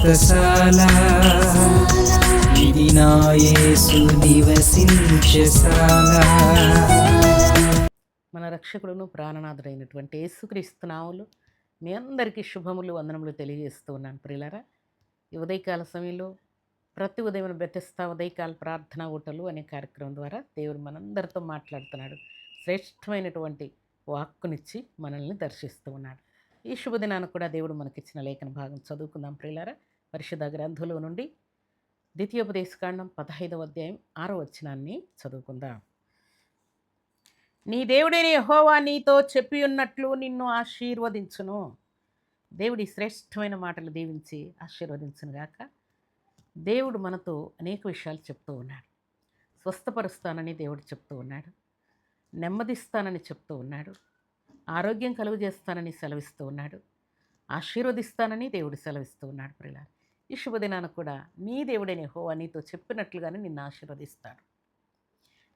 వ్రతశాల ఇది నా యేసు నివసించశాల. మన రక్షకుడును ప్రాణనాథుడైనటువంటి యేసుక్రీస్తు నామములో మీ అందరికీ శుభములు వందనములు తెలియజేస్తూ ఉన్నాను. ప్రియులారా, ఈ ఉదయకాల సమయంలో ప్రతి ఉదయం బెతెస్తా ఉదయకాల ప్రార్థనా ఊటలు అనే కార్యక్రమం ద్వారా దేవుడు మనందరితో మాట్లాడుతున్నాడు. శ్రేష్టమైనటువంటి వాక్కునిచ్చి మనల్ని దర్శిస్తూ ఉన్నాడు. ఈ శుభదినాన్ని కూడా దేవుడు మనకిచ్చిన లేఖన భాగం చదువుకుందాం. ప్రియులారా, పరిశుద్ధ గ్రంథంలో నుండి ద్వితీయోపదేశకాండం 15వ అధ్యాయం 6వ వచనాన్ని చదువుకుందాం. నీ దేవుడైన యెహోవా నీతో చెప్పి ఉన్నట్లు నిన్ను ఆశీర్వదించును. దేవుడి శ్రేష్టమైన మాటలు దీవించి ఆశీర్వదించును గాక. దేవుడు మనతో అనేక విషయాలు చెప్తూ ఉన్నాడు. స్వస్థపరుస్తానని దేవుడు చెప్తూ ఉన్నాడు. నెమ్మదిస్తానని చెప్తూ ఉన్నాడు. ఆరోగ్యం కలుగజేస్తానని సెలవిస్తూ ఉన్నాడు. ఆశీర్వదిస్తానని దేవుడు సెలవిస్తూ ఉన్నాడు. ప్రియులారా, ఈ శుభదినాన కూడా నీ దేవుడైన యెహోవా నీతో చెప్పినట్లుగానే నిన్ను ఆశీర్వదిస్తాడు.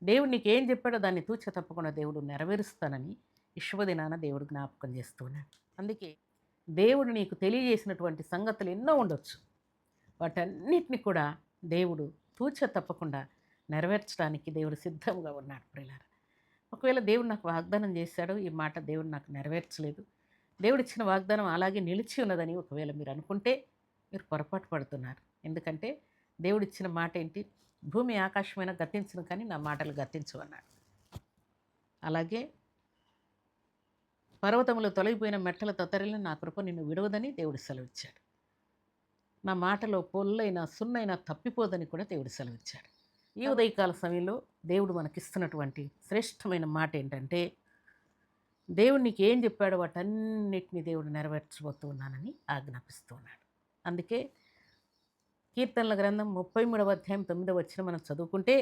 దేవుడు నీకు ఏం చెప్పాడో దాన్ని తూచ తప్పకుండా దేవుడు నెరవేరుస్తానని ఈ శుభదినాన దేవుడు జ్ఞాపకం చేస్తూ ఉన్నాడు. అందుకే దేవుడు నీకు తెలియజేసినటువంటి సంగతులు ఎన్నో ఉండొచ్చు. వాటన్నిటిని కూడా దేవుడు తూచ తప్పకుండా నెరవేర్చడానికి దేవుడు సిద్ధంగా ఉన్నాడు. ప్రియులారా, ఒకవేళ దేవుడు నాకు వాగ్దానం చేశాడు, ఈ మాట దేవుడు నాకు నెరవేర్చలేదు, దేవుడు ఇచ్చిన వాగ్దానం అలాగే నిలిచి ఉన్నదని ఒకవేళ మీరు అనుకుంటే మీరు పొరపాటు పడుతున్నారు. ఎందుకంటే దేవుడు ఇచ్చిన మాట ఏంటి? భూమి ఆకాశమైన గతించును కానీ నా మాటలు గతించు అన్నాడు. అలాగే పర్వతములు తొలగిపోయిన మెట్టల తొత్తరిల్ని నా కృప నిన్ను విడవదని దేవుడు సెలవిచ్చాడు. నా మాటలో పొల్లైన సున్నైనా తప్పిపోదని కూడా దేవుడు సెలవిచ్చాడు. ఈ ఉదయకాల సమయంలో దేవుడు మనకిస్తున్నటువంటి శ్రేష్టమైన మాట ఏంటంటే, దేవుడు నీకు ఏం చెప్పాడో వాటన్నిటిని దేవుడు నెరవేర్చబోతూ ఉన్నానని ఆజ్ఞాపిస్తూ ఉన్నాడు. అందుకే కీర్తనల గ్రంథం 33వ అధ్యాయం 9వ వచనం మనం చదువుకుంటే,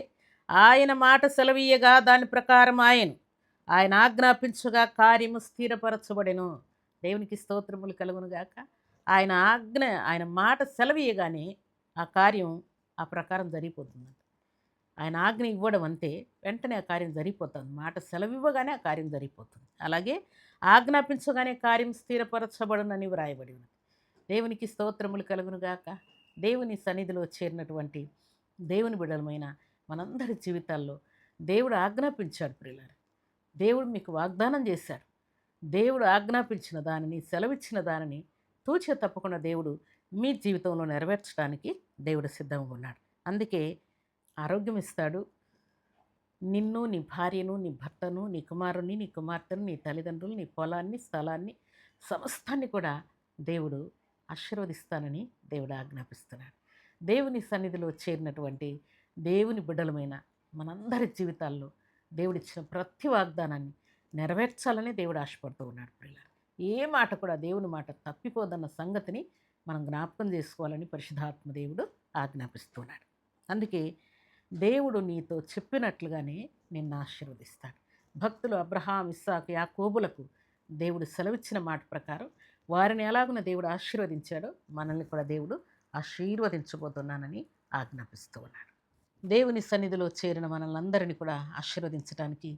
ఆయన మాట సెలవీయగా దాని ప్రకారం ఆయన ఆజ్ఞాపించగా కార్యము స్థిరపరచబడెను. దేవునికి స్తోత్రములు కలుగునుగాక. ఆయన మాట సెలవీయగానే ఆ కార్యం ఆ ప్రకారం జరిగిపోతుంది. ఆయన ఆజ్ఞ ఇవ్వడం అంటే వెంటనే ఆ కార్యం జరిగిపోతుంది. మాట సెలవివ్వగానే ఆ కార్యం జరిగిపోతుంది. అలాగే ఆజ్ఞాపించగానే కార్యం స్థిరపరచబడునని వ్రాయబడి ఉన్నది. దేవునికి స్తోత్రములు కలుగునుగాక. దేవుని సన్నిధిలో చేరినటువంటి దేవుని బిడ్డలమైన మనందరి జీవితాల్లో దేవుడు ఆజ్ఞాపించాడు. ప్రియులారా, దేవుడు మీకు వాగ్దానం చేశాడు. దేవుడు ఆజ్ఞాపించిన దానిని, సెలవిచ్చిన దానిని తూచే తప్పకుండా దేవుడు మీ జీవితంలో నెరవేర్చడానికి దేవుడు సిద్ధంగా ఉన్నాడు. అందుకే ఆరోగ్యం ఇస్తాడు. నిన్ను, నీ భార్యను, నీ భర్తను, నీ కుమారుని, నీ కుమార్తెను, నీ తల్లిదండ్రులు, నీ పొలాన్ని, స్థలాన్ని, సమస్తాన్ని కూడా దేవుడు ఆశీర్వదిస్తానని దేవుడు ఆజ్ఞాపిస్తున్నాడు. దేవుని సన్నిధిలో చేరినటువంటి దేవుని బిడ్డలమైన మనందరి జీవితాల్లో దేవుడిచ్చిన ప్రతి వాగ్దానాన్ని నెరవేర్చాలని దేవుడు ఆశపడుతూ ఉన్నాడు. పిల్లలు, ఏ మాట కూడా దేవుని మాట తప్పిపోదన్న సంగతిని మనం జ్ఞాపకం చేసుకోవాలని పరిశుద్ధాత్మ దేవుడు ఆజ్ఞాపిస్తున్నాడు. అందుకే దేవుడు నీతో చెప్పినట్లుగానే నిన్ను ఆశీర్వదిస్తాడు. భక్తులు అబ్రహాం, ఇస్సాకు, యాకోబులకు దేవుడు సెలవిచ్చిన మాట ప్రకారం వారిని ఎలాగున దేవుడు ఆశీర్వదించాడో మనల్ని కూడా దేవుడు ఆశీర్వదించబోతున్నానని ఆజ్ఞాపిస్తూ ఉన్నాడు. దేవుని సన్నిధిలో చేరిన మనల్ని అందరినీ కూడా ఆశీర్వదించడానికి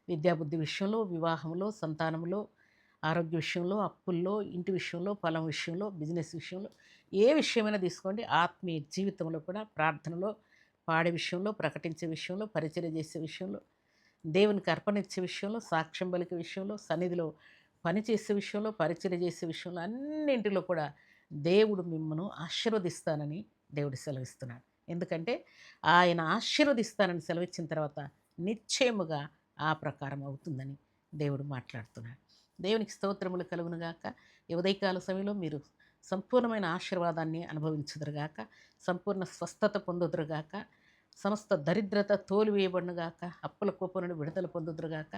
విద్యాబుద్ధి విషయంలో, వివాహంలో, సంతానంలో, ఆరోగ్య విషయంలో, అప్పుల్లో, ఇంటి విషయంలో, పొలం విషయంలో, బిజినెస్ విషయంలో, ఏ విషయమైనా తీసుకోండి, ఆత్మీయ జీవితంలో కూడా, ప్రార్థనలో, పాడే విషయంలో, ప్రకటించే విషయంలో, పరిచర్య చేసే విషయంలో, దేవునికి అర్పణ ఇచ్చే విషయంలో, సాక్ష్యం పలికే విషయంలో, సన్నిధిలో పనిచేసే విషయంలో, పరిచర్య చేసే విషయంలో, అన్నింటిలో కూడా దేవుడు మిమ్మను ఆశీర్వదిస్తానని దేవుడు సెలవిస్తున్నాడు. ఎందుకంటే ఆయన ఆశీర్వదిస్తానని సెలవిచ్చిన తర్వాత నిశ్చయముగా ఆ ప్రకారం అవుతుందని దేవుడు మాట్లాడుతున్నాడు. దేవునికి స్తోత్రములు కలుగునుగాక. ఈ ఉదయకాల సమయంలో మీరు సంపూర్ణమైన ఆశీర్వాదాన్ని అనుభవించుదురుగాక, సంపూర్ణ స్వస్థత పొందుదురుగాక, సమస్త దరిద్రత తోలివేయబడునుగాక, అప్పుల కోపం నుండి విడుదల పొందుదురుగాక,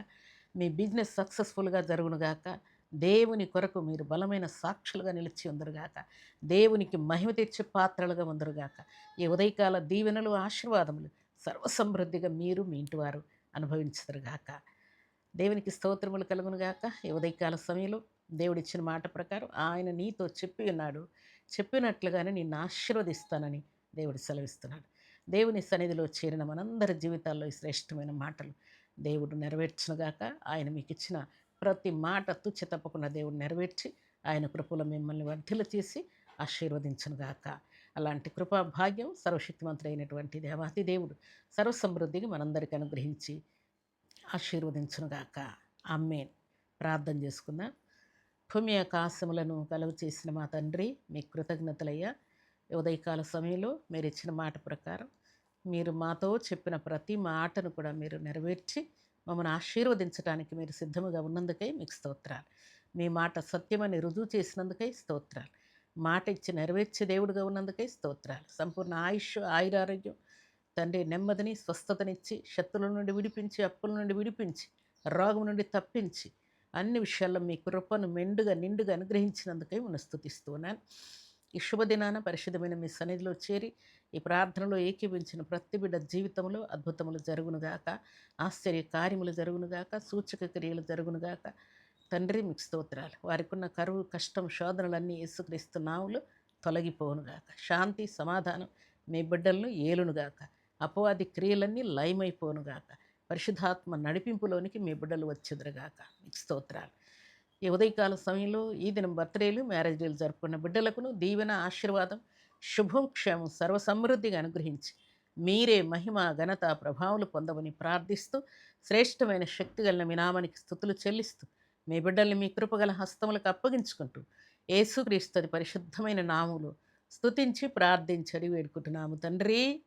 మీ బిజినెస్ సక్సెస్ఫుల్గా జరుగునుగాక, దేవుని కొరకు మీరు బలమైన సాక్షులుగా నిలిచి ఉందరుగాక, దేవునికి మహిమ తెచ్చే పాత్రలుగా ఉందరుగాక. ఈ ఉదయకాల దీవెనలు, ఆశీర్వాదములు సర్వసమృద్ధిగా మీరు, మీ ఇంటి వారు అనుభవించుదురుగాక. దేవునికి స్తోత్రములు కలుగునుగాక. ఈ ఉదయకాల సమయంలో దేవుడిచ్చిన మాట ప్రకారం ఆయన నీతో చెప్పి ఉన్నాడు. చెప్పినట్లుగానే నిన్ను ఆశీర్వదిస్తానని దేవుడు సెలవిస్తున్నాడు. దేవుని సన్నిధిలో చేరిన మనందరి జీవితాల్లో ఈ శ్రేష్టమైన మాటలు దేవుడు నెరవేర్చునుగాక. ఆయన మీకు ఇచ్చిన ప్రతి మాట తుచ్చ తప్పకుండా దేవుడు నెరవేర్చి ఆయన కృపలో మిమ్మల్ని వర్ధిల్ల చేసి ఆశీర్వదించునుగాక. అలాంటి కృపా భాగ్యం సర్వశక్తిమంతుడైనటువంటి దేవాతి దేవుడు సర్వసమృద్ధిని మనందరికీ అనుగ్రహించి ఆశీర్వదించునుగాక. ఆమేన్. ప్రార్థన చేసుకుందాం. భూమి ఆకాశములను కలుగు చేసిన మా తండ్రి, మీ కృతజ్ఞతలయ్యా. ఉదయకాల సమయంలో మీరు ఇచ్చిన మాట ప్రకారం మీరు మాతో చెప్పిన ప్రతి మాటను కూడా మీరు నెరవేర్చి మమ్మల్ని ఆశీర్వదించడానికి మీరు సిద్ధముగా ఉన్నందుకై మీకు స్తోత్రాలు. మీ మాట సత్యమని రుజువు చేసినందుకై స్తోత్రాలు. మాట ఇచ్చి నెరవేర్చే దేవుడుగా ఉన్నందుకై స్తోత్రాలు. సంపూర్ణ ఆయుష్, ఆయురారోగ్యం తండ్రి, నెమ్మదిని, స్వస్థతనిచ్చి, శత్రువుల నుండి విడిపించి, అప్పుల నుండి విడిపించి, రోగం నుండి తప్పించి, అన్ని విషయాల్లో మీ కృపను మెండుగా నిండుగా అనుగ్రహించినందుకై మనం స్తుతిస్తున్నాను. ఈ శుభదినాన పరిశుద్ధమైన మీ సన్నిధిలో చేరి ఈ ప్రార్థనలో ఏకీభించిన ప్రతి బిడ్డ జీవితంలో అద్భుతములు జరుగునుగాక, ఆశ్చర్య కార్యములు జరుగునుగాక, సూచక క్రియలు జరుగునుగాక. తండ్రి మీకు స్తోత్రాలు. వారికి ఉన్న కరువు, కష్టం, శోధనలన్నీ యేసుక్రీస్తు నామములో తొలగిపోవునుగాక. శాంతి, సమాధానం మీ బిడ్డలను ఏలునుగాక. అపవాది క్రియలన్నీ లయమైపోనుగాక. పరిశుద్ధాత్మ నడిపింపులోనికి మీ బిడ్డలు వచ్చెదరుగాక. మీకు స్తోత్రాలు. ఈ ఉదయకాల సమయంలో ఈ దినం బర్త్డేలు, మ్యారేజ్ డేలు జరుపుకున్న బిడ్డలకును దీవెన, ఆశీర్వాదం, శుభం, క్షేమం సర్వసమృద్ధిగా అనుగ్రహించి మీరే మహిమ, ఘనత, ప్రభావాలు పొందవని ప్రార్థిస్తూ శ్రేష్టమైన శక్తి గల మీ నామానికి స్తుతులు చెల్లిస్తూ మీ బిడ్డల్ని మీ కృపగల హస్తములకు అప్పగించుకుంటూ యేసుక్రీస్తు పరిశుద్ధమైన నామములో స్తుతించి ప్రార్థించి అడిగి వేడుకుంటున్నాము తండ్రి.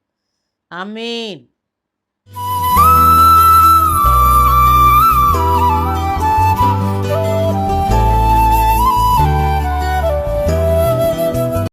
ఆమేన్.